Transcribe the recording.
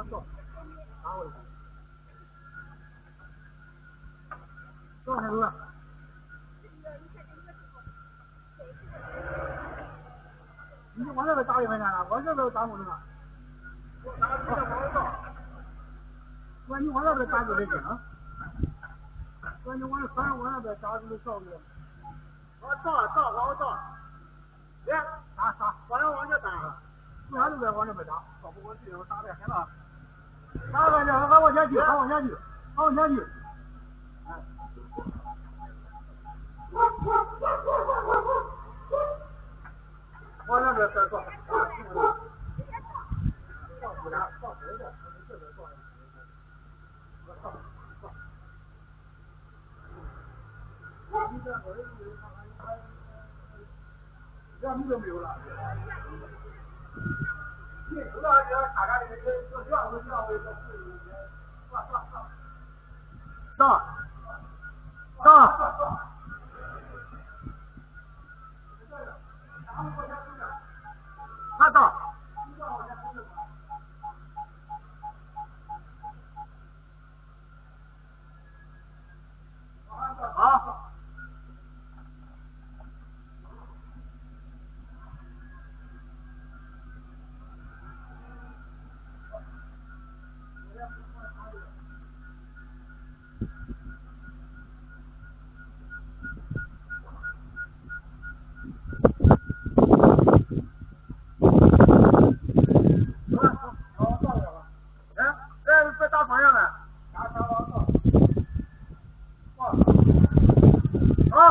坐，拿回来。坐太多了。你往那边打一分呢？往这边打我的嘛？我你往那边打就得行啊。我你往那边打就少的。我打。别打，往这打。为啥都在往这边打？打不过去，我打的很了。打完了，还往前去。哎。往那边再坐。让你都没有了。你不知道你要卡干的，就这样到。他到。好。我